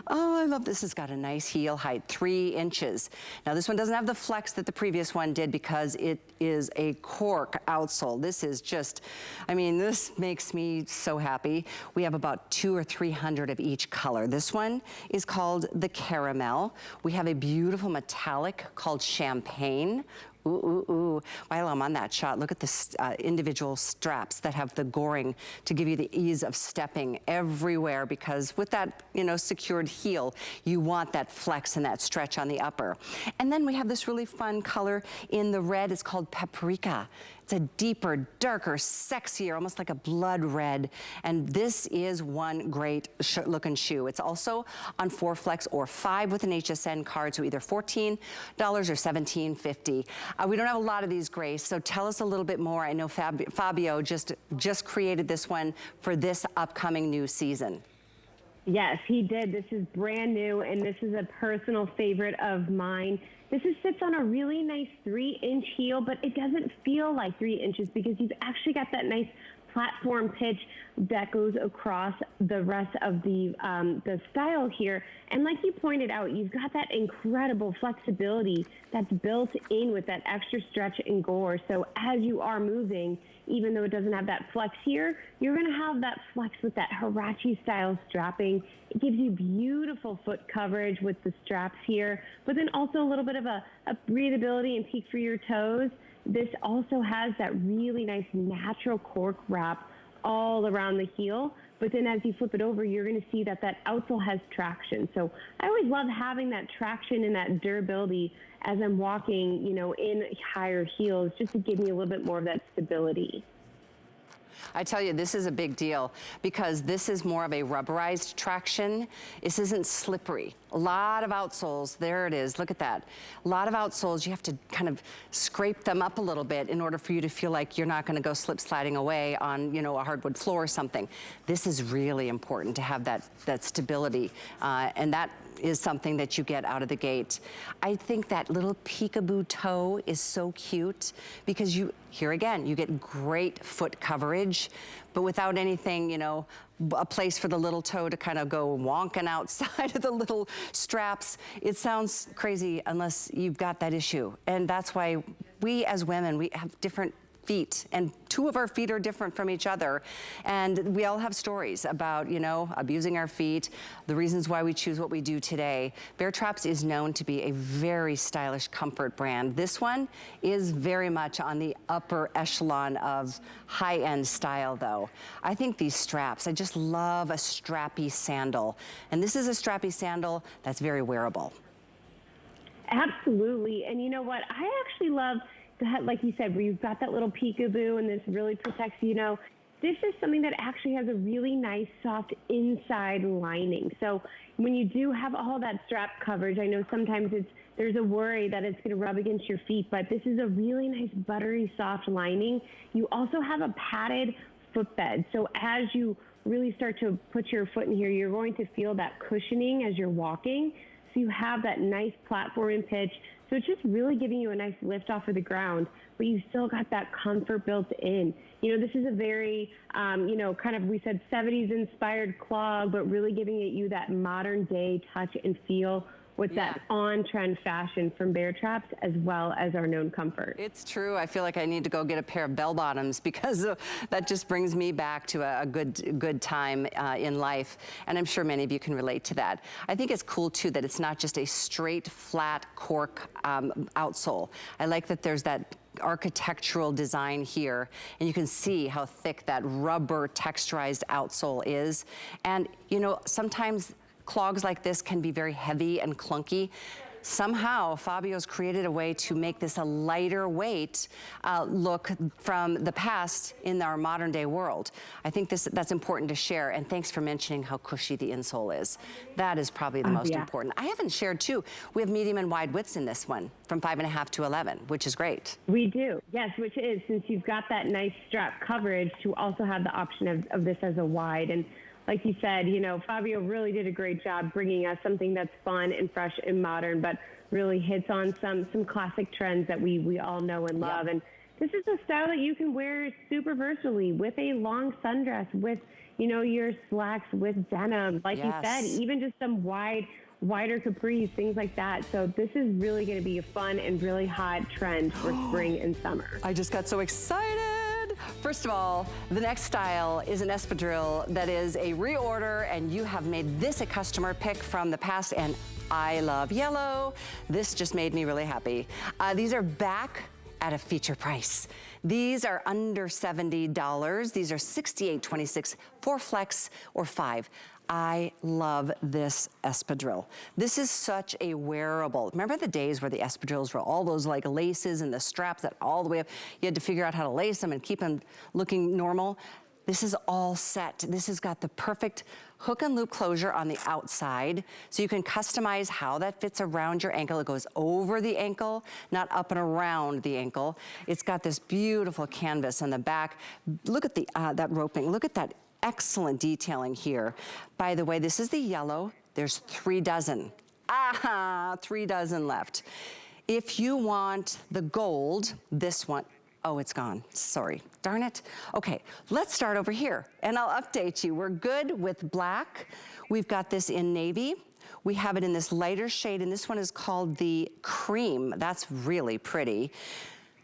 Oh, I love this. It's got a nice heel height, 3 inches. Now this one doesn't have the flex that the previous one did because it is a cork outsole. This is just, I mean, this makes me so happy. We have about 200 or 300 of each color. This one is called the Caramel. We have a beautiful metallic called Champagne. Ooh, ooh, ooh. While I'm on that shot, look at the individual straps that have the goring to give you the ease of stepping everywhere, because with that, you know, secured heel, you want that flex and that stretch on the upper. And then we have this really fun color in the red. It's called Paprika. It's a deeper, darker, sexier, almost like a blood red. And this is one great looking shoe. It's also on 4 flex or 5 with an HSN card, so either $14 or $17.50. We don't have a lot of these, Grace, so tell us a little bit more. I know Fabio just created this one for this upcoming new season. Yes, he did. This is brand new, and this is a personal favorite of mine. This sits on a really nice 3-inch heel, but it doesn't feel like 3 inches because you've actually got that nice platform pitch that goes across the rest of the style here. And like you pointed out, you've got that incredible flexibility that's built in with that extra stretch and gore. So as you are moving, even though it doesn't have that flex here, you're going to have that flex with that Hirachi style strapping. It gives you beautiful foot coverage with the straps here, but then also a little bit of a breathability and peak for your toes. This also has that really nice natural cork wrap all around the heel, but then as you flip it over, you're going to see that that outsole has traction. So I always love having that traction and that durability as I'm walking, you know, in higher heels, just to give me a little bit more of that stability. I tell you, this is a big deal because this is more of a rubberized traction. This isn't slippery. A lot of outsoles, there it is, look at that. A lot of outsoles, you have to kind of scrape them up a little bit in order for you to feel like you're not gonna go slip sliding away on, you know, a hardwood floor or something. This is really important to have that stability, and that is something that you get out of the gate. I think that little peekaboo toe is so cute because here again, you get great foot coverage, but without anything, you know, a place for the little toe to kind of go wonking outside of the little straps. It sounds crazy unless you've got that issue. And that's why we as women, we have different feet, and 2 of our feet are different from each other, and we all have stories about, you know, abusing our feet, the reasons why we choose what we do today. Bear Traps is known to be a very stylish comfort brand. This one is very much on the upper echelon of high-end style, though. I think these straps, I just love a strappy sandal, and this is a strappy sandal that's very wearable. Absolutely, and you know what? I actually love that, like you said, where you've got that little peekaboo and this really protects, you know, this is something that actually has a really nice soft inside lining. So when you do have all that strap coverage, I know sometimes there's a worry that it's going to rub against your feet, but this is a really nice buttery soft lining. You also have a padded footbed. So as you really start to put your foot in here, you're going to feel that cushioning as you're walking. So you have that nice platform pitch. So it's just really giving you a nice lift off of the ground, but you still got that comfort built in. You know, this is a very, you know, kind of, we said 70s inspired clog, but really giving it you that modern day touch and feel with that on-trend fashion from Bear Traps, as well as our known comfort. It's true. I feel like I need to go get a pair of bell bottoms because that just brings me back to a good time in life. And I'm sure many of you can relate to that. I think it's cool too that it's not just a straight, flat cork outsole. I like that there's that architectural design here, and you can see how thick that rubber texturized outsole is. And you know, sometimes clogs like this can be very heavy and clunky. Somehow, Fabio's created a way to make this a lighter weight look from the past in our modern day world. I think that's important to share, and thanks for mentioning how cushy the insole is. That is probably the most important. I haven't shared too, we have medium and wide widths in this one, from 5.5 to 11, which is great. We do, yes, which is, since you've got that nice strap coverage, to also have the option of this as a wide. And like you said, you know, Fabio really did a great job bringing us something that's fun and fresh and modern, but really hits on some classic trends that we all know and love. And this is a style that you can wear super versatily with a long sundress, with, you know, your slacks, with denim, like you said, even just some wider capris, things like that. So this is really going to be a fun and really hot trend for spring and summer. I just got so excited. First of all, the next style is an espadrille that is a reorder, and you have made this a customer pick from the past, and I love yellow. This just made me really happy. These are back at a feature price. These are under $70. These are $68.26 for flex or 5. I love this espadrille. This is such a wearable. Remember the days where the espadrilles were all those like laces and the straps that all the way up, you had to figure out how to lace them and keep them looking normal? This is all set. This has got the perfect hook and loop closure on the outside, so you can customize how that fits around your ankle. It goes over the ankle, not up and around the ankle. It's got this beautiful canvas on the back. Look at the that roping. Look at that excellent detailing here. By the way, this is the yellow. There's 3 dozen. 3 dozen left. If you want the gold, this one, oh, it's gone. Sorry. Darn it. Okay, let's start over here, and I'll update you. We're good with black. We've got this in navy. We have it in this lighter shade, and this one is called the cream. That's really pretty.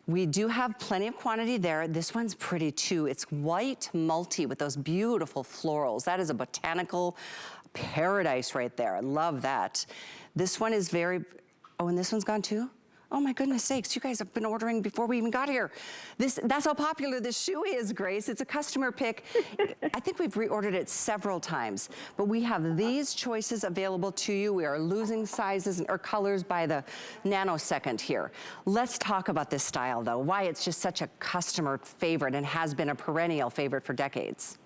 We do have plenty of quantity there. This one's pretty too. It's white multi with those beautiful florals. That is a botanical paradise right there. I love that. This one is very, oh, and this one's gone too? Oh my goodness sakes, you guys have been ordering before we even got here. That's how popular this shoe is, Grace. It's a customer pick. I think we've reordered it several times, but we have these choices available to you. We are losing sizes or colors by the nanosecond here. Let's talk about this style though, why it's just such a customer favorite and has been a perennial favorite for decades.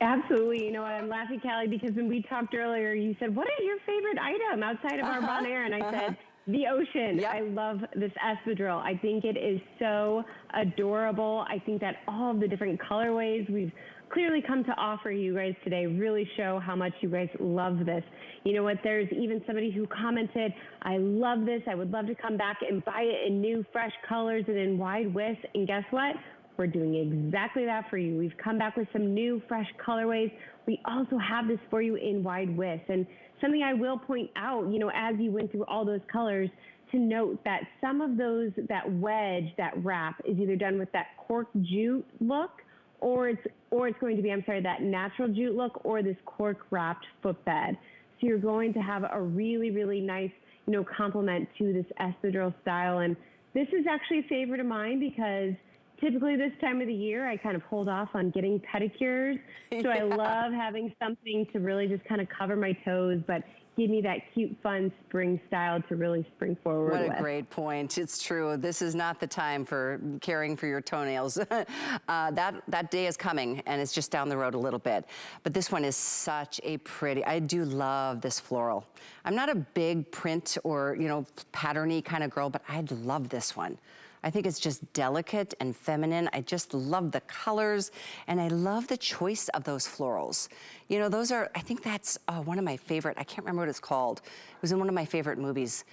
Absolutely. You know, I'm laughing, Callie, because when we talked earlier, you said, what is your favorite item outside of our bon air? And I said, the ocean. Yep. I love this espadrille. I think it is so adorable. I think that all of the different colorways we've clearly come to offer you guys today really show how much you guys love this. You know what? There's even somebody who commented, I love this. I would love to come back and buy it in new, fresh colors and in wide widths. And guess what? We're doing exactly that for you. We've come back with some new, fresh colorways. We also have this for you in wide widths. And something I will point out, you know, as you went through all those colors, to note that some of those, that wedge, that wrap is either done with that cork jute look, or it's going to be, that natural jute look, or this cork wrapped footbed. So you're going to have a really, really nice, you know, complement to this espadrille style. And this is actually a favorite of mine because typically this time of the year, I kind of hold off on getting pedicures. So I love having something to really just kind of cover my toes, but give me that cute, fun spring style to really spring forward with. What a great point. It's true. This is not the time for caring for your toenails. That day is coming, and it's just down the road a little bit. But this one is such a pretty, I do love this floral. I'm not a big print or, you know, patterny kind of girl, but I love this one. I think it's just delicate and feminine. I just love the colors, and I love the choice of those florals. You know, those are, I think that's one of my favorite, I can't remember what it's called. It was in one of my favorite movies.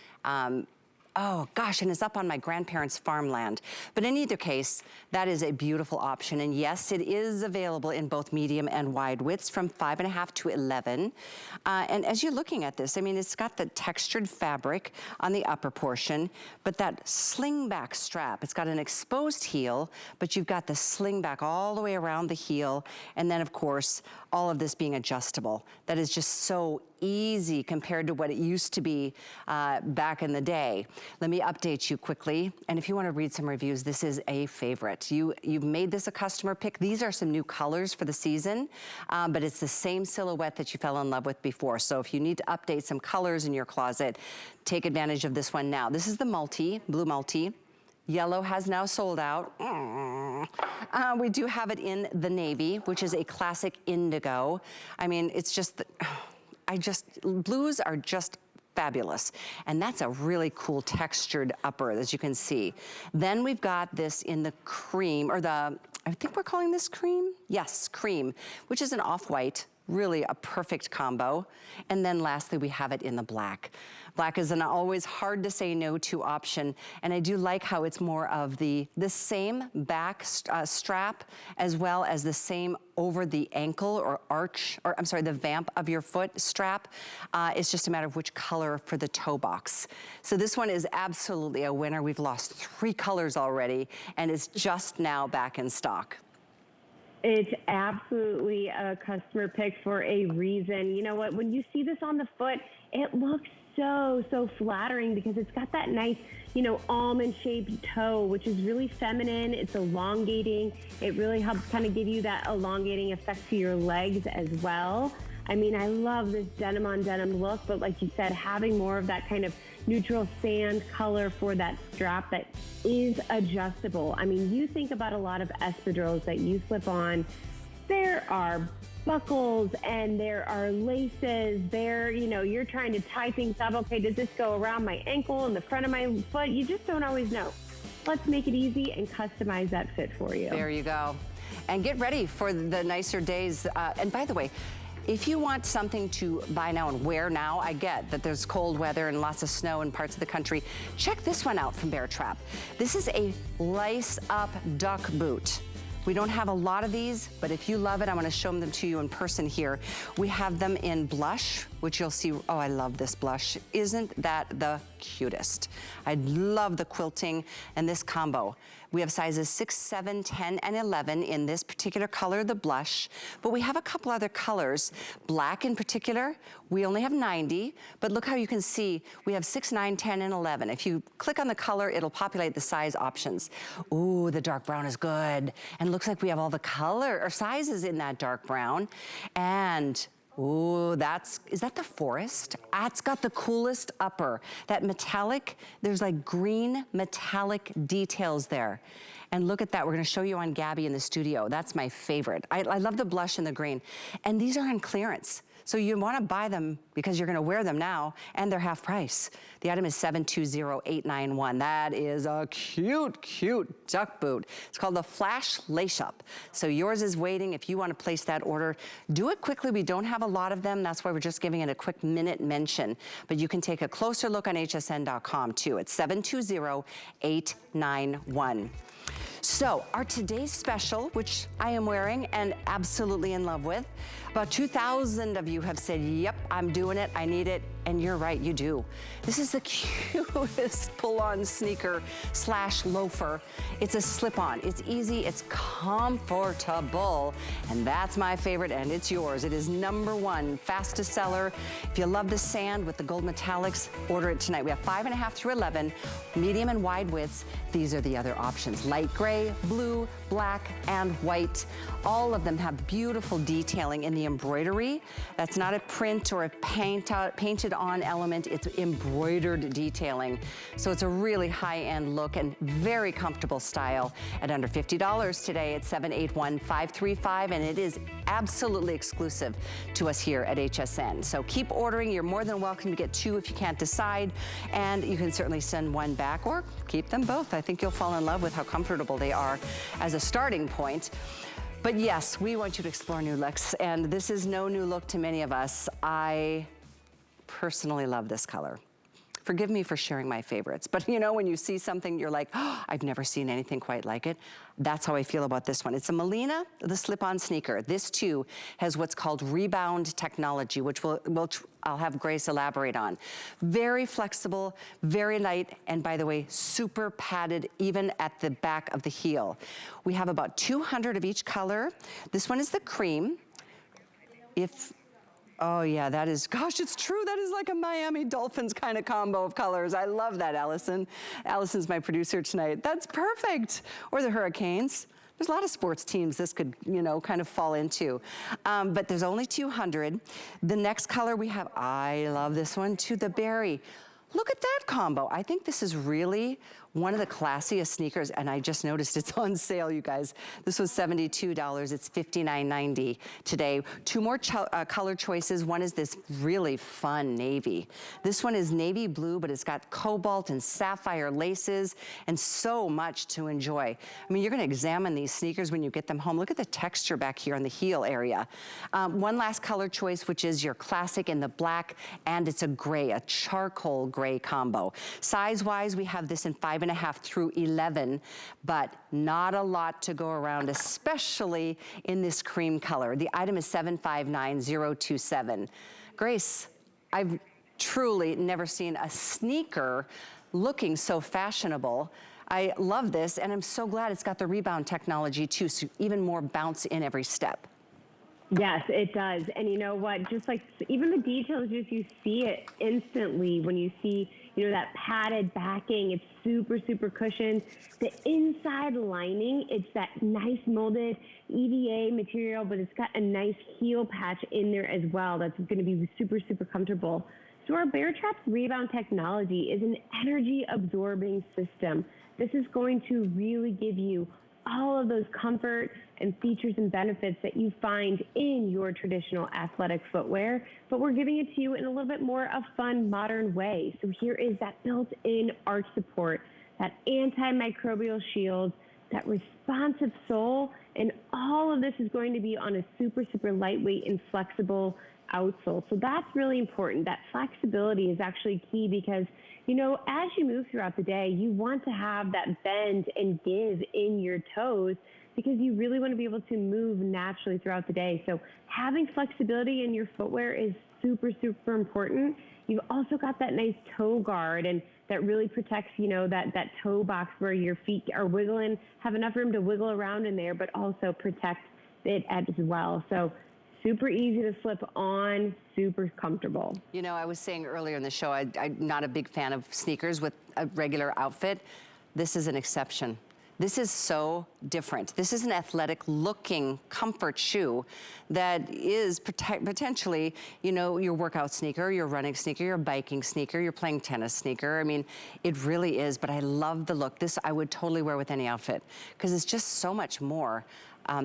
Oh gosh, and it's up on my grandparents' farmland. But in either case, that is a beautiful option. And yes, it is available in both medium and wide widths from 5.5 to 11. And as you're looking at this, I mean, it's got the textured fabric on the upper portion, but that sling back strap, it's got an exposed heel, but you've got the sling back all the way around the heel. And then of course, all of this being adjustable. That is just so easy compared to what it used to be back in the day. Let me update you quickly. And if you want to read some reviews, this is a favorite. You've made this a customer pick. These are some new colors for the season, but it's the same silhouette that you fell in love with before. So if you need to update some colors in your closet, take advantage of this one now. This is the multi, blue multi. Yellow has now sold out. We do have it in the navy, which is a classic indigo. I mean, it's just, blues are just fabulous. And that's a really cool textured upper, as you can see. Then we've got this in the cream, or I think we're calling this cream? Yes, cream, which is an off-white, really a perfect combo. And then lastly, we have it in the black. Black is an always hard to say no to option. And I do like how it's more of the same back strap, as well as the same over the ankle or arch, or I'm sorry, the vamp of your foot strap. It's just a matter of which color for the toe box. So this one is absolutely a winner. We've lost 3 colors already, and it's just now back in stock. It's absolutely a customer pick for a reason. You know what, when you see this on the foot, it looks so flattering because it's got that nice, you know, almond-shaped toe, which is really feminine. It's elongating. It really helps kind of give you that elongating effect to your legs as well. I mean, I love this denim on denim look, but like you said, having more of that kind of neutral sand color for that strap that is adjustable. I mean, you think about a lot of espadrilles that you slip on, there are buckles and there are laces there, you know, you're trying to tie things up. Okay, does this go around my ankle and the front of my foot? You just don't always know. Let's make it easy and customize that fit for you. There you go. And get ready for the nicer days. And by the way, if you want something to buy now and wear now, I get that there's cold weather and lots of snow in parts of the country. Check this one out from Bear Trap. This is a lace-up duck boot. We don't have a lot of these, but if you love it, I'm gonna show them to you in person here. We have them in blush, which you'll see, oh, I love this blush. Isn't that the cutest? I love the quilting and this combo. We have sizes 6, 7, 10, and 11 in this particular color, the blush, but we have a couple other colors. Black in particular, we only have 90, but look how you can see we have 6, 9, 10, and 11. If you click on the color, it'll populate the size options. Ooh, the dark brown is good. And it looks like we have all the color or sizes in that dark brown. And ooh, is that the forest? It's got the coolest upper. That metallic, there's like green metallic details there. And look at that, we're gonna show you on Gabby in the studio. That's my favorite. I love the blush and the green. And these are on clearance. So you wanna buy them because you're gonna wear them now, and they're half price. The item is 720891. That is a cute, cute duck boot. It's called the Flash Lace Up. So yours is waiting. If you wanna place that order, do it quickly. We don't have a lot of them. That's why we're just giving it a quick minute mention. But you can take a closer look on hsn.com too. It's 720891. So our today's special, which I am wearing and absolutely in love with, about 2,000 of you have said, yep, I'm doing it, I need it, and you're right, you do. This is the cutest pull-on sneaker / loafer. It's a slip-on, it's easy, it's comfortable, and that's my favorite, and it's yours. It is #1 fastest seller. If you love the sand with the gold metallics, order it tonight. We have 5.5 through 11, medium and wide widths. These are the other options, light gray, blue, black, and white. All of them have beautiful detailing in the embroidery. That's not a print or a painted on element, it's embroidered detailing. So it's a really high-end look and very comfortable style at under $50 today at 781-535, and it is absolutely exclusive to us here at HSN. So keep ordering. You're more than welcome to get two if you can't decide, and you can certainly send one back or keep them both. I think you'll fall in love with how comfortable they are as a starting point. But yes, we want you to explore new looks, and this is no new look to many of us. I personally love this color. Forgive me for sharing my favorites, but you know, when you see something, you're like, oh, I've never seen anything quite like it. That's how I feel about this one. It's a Melina, the slip-on sneaker. This too has what's called Rebound Technology, which I'll have Grace elaborate on. Very flexible, very light, and by the way, super padded even at the back of the heel. We have about 200 of each color. This one is the cream. Oh yeah, that is, gosh, it's true. That is like a Miami Dolphins kind of combo of colors. I love that, Allison. Allison's my producer tonight. That's perfect. Or the Hurricanes. There's a lot of sports teams this could, you know, kind of fall into. But there's only 200. The next color we have, I love this one too, the berry. Look at that combo. I think this is really one of the classiest sneakers, and I just noticed it's on sale, you guys. This was $72, it's $59.90 today. Two more color choices. One is this really fun navy. This one is navy blue, but it's got cobalt and sapphire laces and so much to enjoy. I mean, you're gonna examine these sneakers when you get them home. Look at the texture back here on the heel area. One last color choice, which is your classic in the black, and it's a gray, a charcoal gray combo. Size-wise, we have this in 5.5 through 11, but not a lot to go around, especially in this cream color. The item is 759027. Grace, I've truly never seen a sneaker looking so fashionable. I love this, and I'm so glad it's got the Rebound Technology too, so even more bounce in every step. Yes, it does. And you know what? Just like even the details, just you see it instantly when you see, you know, that padded backing. It's super, super cushioned. The inside lining, it's that nice molded EVA material, but it's got a nice heel patch in there as well. That's going to be super, super comfortable. So our Bear Trap's Rebound Technology is an energy absorbing system. This is going to really give you all of those comfort and features and benefits that you find in your traditional athletic footwear, but we're giving it to you in a little bit more of a fun, modern way. So here is that built-in arch support, that antimicrobial shield, that responsive sole, and all of this is going to be on a super, super lightweight and flexible outsole. So that's really important. That flexibility is actually key because, you know, as you move throughout the day, you want to have that bend and give in your toes because you really want to be able to move naturally throughout the day. So having flexibility in your footwear is super, super important. You've also got that nice toe guard, and that really protects, you know, that toe box where your feet are wiggling, have enough room to wiggle around in there, but also protect it as well. So super easy to slip on, super comfortable. You know, I was saying earlier in the show, I'm not a big fan of sneakers with a regular outfit. This is an exception. This is so different. This is an athletic looking comfort shoe that is potentially, you know, your workout sneaker, your running sneaker, your biking sneaker, your playing tennis sneaker. I mean, it really is, but I love the look. This I would totally wear with any outfit because it's just so much more.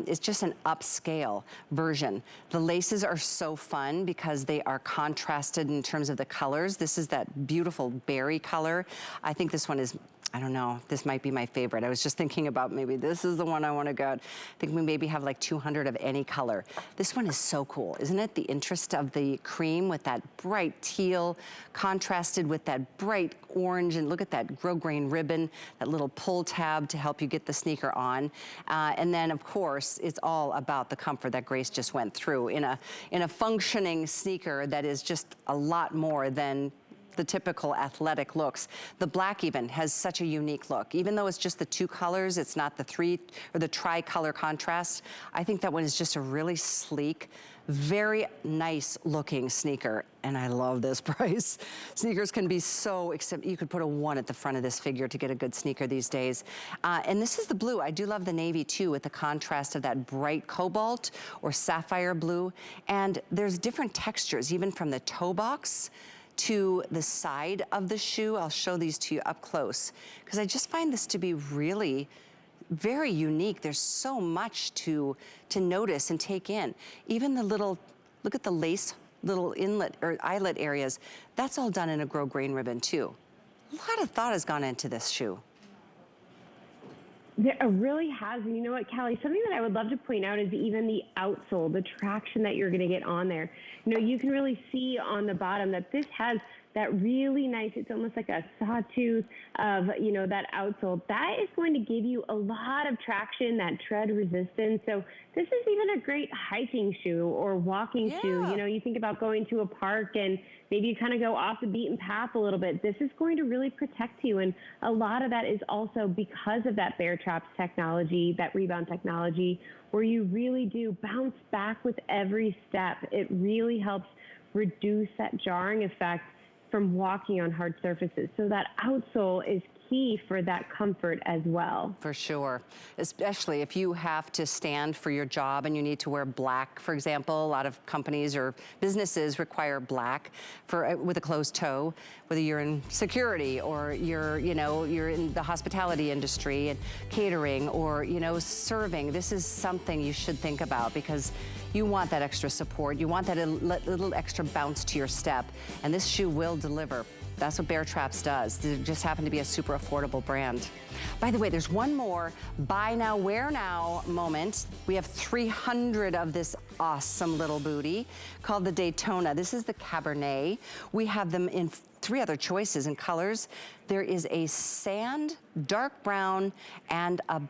It's just an upscale version. The laces are so fun because they are contrasted in terms of the colors. This is that beautiful berry color. I think this one is, I don't know, this might be my favorite. I was just thinking about maybe this is the one I want to get. I think we maybe have like 200 of any color. This one is so cool, isn't it? The interest of the cream with that bright teal contrasted with that bright orange, and look at that grosgrain ribbon, that little pull tab to help you get the sneaker on. And then of course, it's all about the comfort that Grace just went through in a functioning sneaker that is just a lot more than the typical athletic looks. The black even has such a unique look. Even though it's just the two colors, it's not the three or the tri-color contrast. I think that one is just a really sleek, very nice looking sneaker. And I love this price. Sneakers can be so, except you could put a 1 at the front of this figure to get a good sneaker these days. And this is the blue. I do love the navy too, with the contrast of that bright cobalt or sapphire blue. And there's different textures, even from the toe box to the side of the shoe. I'll show these to you up close because I just find this to be really very unique. There's so much to notice and take in. Even the little, look at the lace little inlet or eyelet areas. That's all done in a grosgrain ribbon too. A lot of thought has gone into this shoe. There really has. And you know what, Callie, something that I would love to point out is even the outsole, the traction that you're going to get on there. You know, you can really see on the bottom that this has that really nice, it's almost like a sawtooth of, you know, that outsole. That is going to give you a lot of traction, that tread resistance. So this is even a great hiking shoe or walking shoe. You know, you think about going to a park and maybe you kind of go off the beaten path a little bit. This is going to really protect you. And a lot of that is also because of that Bear Traps technology, that Rebound technology, where you really do bounce back with every step. It really helps reduce that jarring effect from walking on hard surfaces. So that outsole is key for that comfort as well. For sure, especially if you have to stand for your job and you need to wear black, for example. A lot of companies or businesses require black for with a closed toe, whether you're in security or you're in the hospitality industry and catering or, you know, serving. This is something you should think about because you want that extra support. You want that little extra bounce to your step, and this shoe will deliver. That's what Bear Traps does. They just happen to be a super affordable brand. By the way, there's one more buy now, wear now moment. We have 300 of this awesome little booty called the Daytona. This is the Cabernet. We have them in 3 other choices and colors. There is a sand, dark brown, and a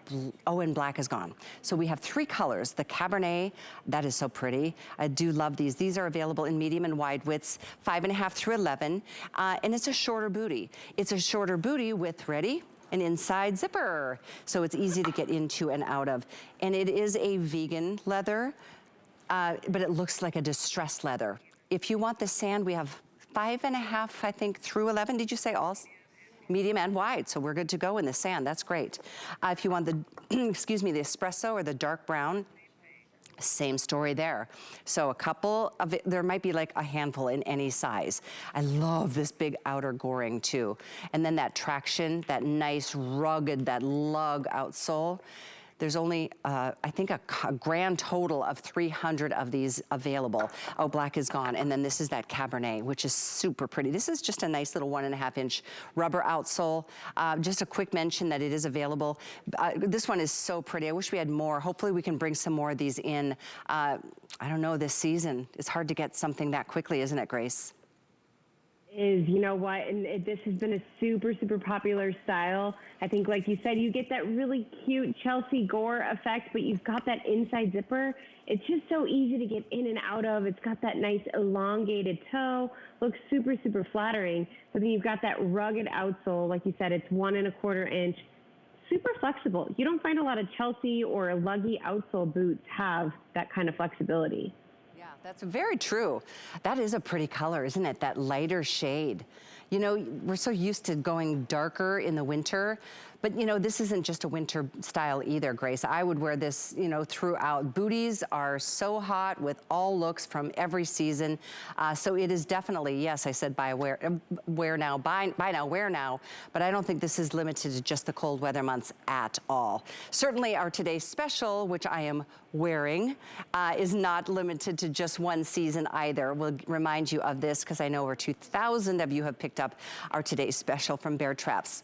and black is gone. So we have 3 colors. The Cabernet, that is so pretty. I do love these. These are available in medium and wide widths, 5.5 through 11, and it's a shorter booty. It's a shorter booty with, ready? An inside zipper. So it's easy to get into and out of. And it is a vegan leather, but it looks like a distressed leather. If you want the sand, we have 5.5, I think, through 11. Did you say all? Medium and wide, so we're good to go in the sand. That's great. If you want the, excuse me, the espresso or the dark brown, same story there. So a couple of it, there might be like a handful in any size. I love this big outer goring too. And then that traction, that nice rugged, that lug outsole. There's only, I think, a grand total of 300 of these available. Oh, black is gone. And then this is that Cabernet, which is super pretty. This is just a nice little 1.5-inch rubber outsole. Just a quick mention that it is available. This one is so pretty. I wish we had more. Hopefully we can bring some more of these in, I don't know, this season. It's hard to get something that quickly, isn't it, Grace? Is, you know what, and this has been a super, super popular style. I think, like you said, you get that really cute Chelsea Gore effect, but you've got that inside zipper. It's just so easy to get in and out of. It's got that nice elongated toe, looks super, super flattering. But then you've got that rugged outsole. Like you said, it's 1.25 inch, super flexible. You don't find a lot of Chelsea or luggy outsole boots have that kind of flexibility. That's very true. That is a pretty color, isn't it? That lighter shade. You know, we're so used to going darker in the winter, but you know, this isn't just a winter style either, Grace. I would wear this, you know, throughout. Booties are so hot with all looks from every season. So it is definitely, yes, I said buy now, wear now, but I don't think this is limited to just the cold weather months at all. Certainly our today's special, which I am wearing, is not limited to just one season either. We'll remind you of this because I know over 2,000 of you have picked up our today's special from Bear Traps.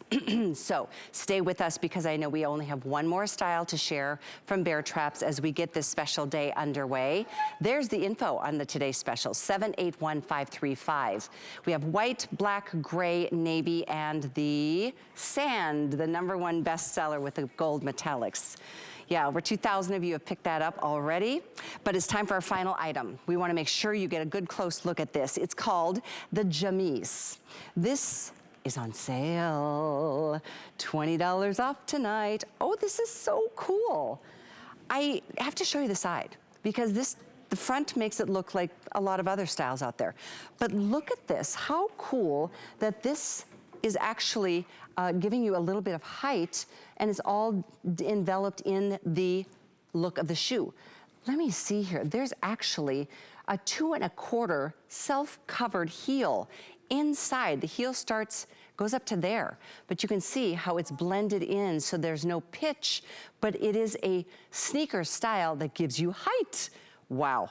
So stay with us because I know we only have one more style to share from Bear Traps as we get this special day underway. There's the info on the today's special, 781535. We have white, black, gray, navy, and the sand, the #1 bestseller with the gold metallics. Yeah, over 2,000 of you have picked that up already, but it's time for our final item. We wanna make sure you get a good close look at this. It's called the Jamise. This is on sale, $20 off tonight. Oh, this is so cool. I have to show you the side because the front makes it look like a lot of other styles out there. But look at this, how cool that this is actually giving you a little bit of height and it's all enveloped in the look of the shoe. Let me see here, there's actually a 2.25 self-covered heel inside. The heel goes up to there, but you can see how it's blended in so there's no pitch, but it is a sneaker style that gives you height. Wow.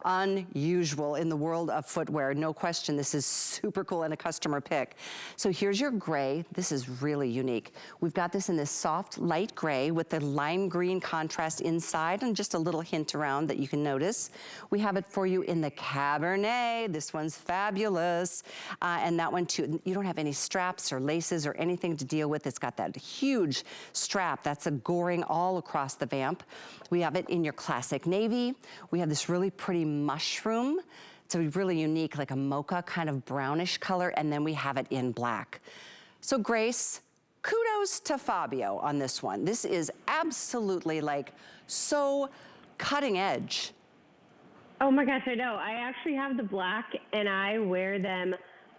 Unusual in the world of footwear. No question, this is super cool and a customer pick. So here's your gray. This is really unique. We've got this in this soft light gray with the lime green contrast inside and just a little hint around that you can notice. We have it for you in the Cabernet. This one's fabulous. And that one too, you don't have any straps or laces or anything to deal with. It's got that huge strap that's a goring all across the vamp. We have it in your classic navy. We have this really pretty mushroom. It's a really unique, like a mocha kind of brownish color, and then we have it in black. So Grace, kudos to Fabio on this one. This is absolutely like so cutting edge. Oh my gosh, I know. I actually have the black and I wear them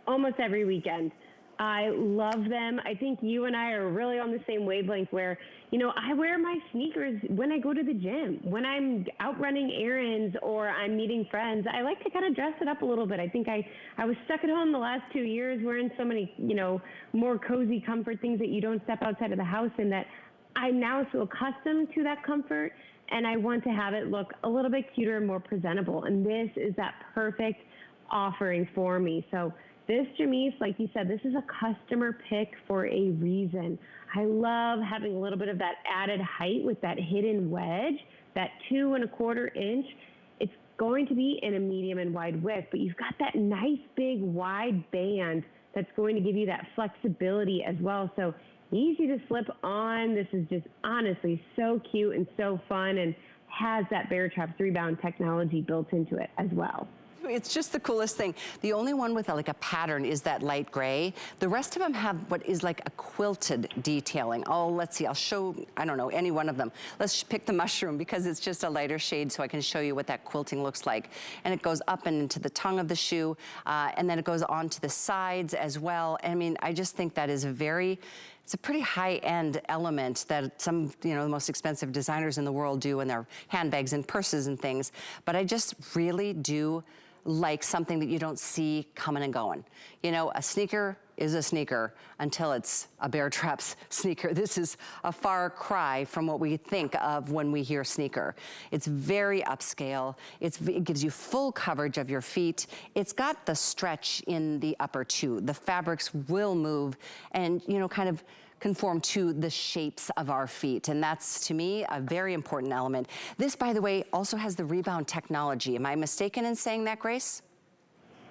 almost every weekend. I love them. I think you and I are really on the same wavelength where, you know, I wear my sneakers when I go to the gym, when I'm out running errands or I'm meeting friends. I like to kind of dress it up a little bit. I think I was stuck at home the last 2 years wearing so many, you know, more cozy comfort things that you don't step outside of the house in, that I'm now so accustomed to that comfort and I want to have it look a little bit cuter and more presentable. And this is that perfect offering for me. So this, Jamise, like you said, this is a customer pick for a reason. I love having a little bit of that added height with that hidden wedge, that 2 1/4 inch. It's going to be in a medium and wide width, but you've got that nice big wide band that's going to give you that flexibility as well. So easy to slip on. This is just honestly so cute and so fun and has that Bear Traps Rebound technology built into it as well. It's just the coolest thing. The only one with like a pattern is that light gray. The rest of them have what is like a quilted detailing. Oh, let's see, I'll show, I don't know, any one of them. Let's pick the mushroom because it's just a lighter shade so I can show you what that quilting looks like. And it goes up and into the tongue of the shoe, and then it goes on to the sides as well. I mean, I just think that is it's a pretty high-end element that some, you know, the most expensive designers in the world do in their handbags and purses and things. But I just really do like something that you don't see coming and going. You know, a sneaker is a sneaker until it's a Bear Traps sneaker. This is a far cry from what we think of when we hear sneaker. It's very upscale. It gives you full coverage of your feet. It's got the stretch in the upper too. The fabrics will move and, you know, kind of conform to the shapes of our feet. And that's, to me, a very important element. This, by the way, also has the Rebound technology. Am I mistaken in saying that, Grace?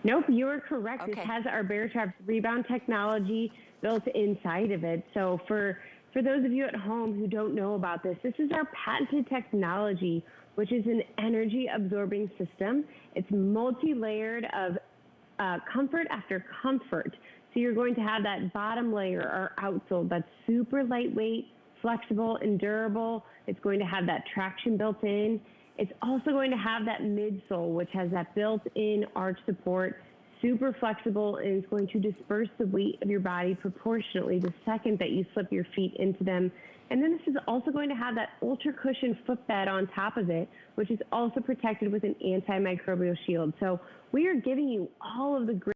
Nope, you are correct. Okay. It has our Bear Traps Rebound technology built inside of it. So for those of you at home who don't know about this, this is our patented technology, which is an energy absorbing system. It's multi-layered of comfort after comfort. So you're going to have that bottom layer or outsole that's super lightweight, flexible, and durable. It's going to have that traction built in. It's also going to have that midsole, which has that built-in arch support, super flexible, and it's going to disperse the weight of your body proportionately the second that you slip your feet into them. And then this is also going to have that ultra cushion footbed on top of it, which is also protected with an antimicrobial shield. So we are giving you all of the great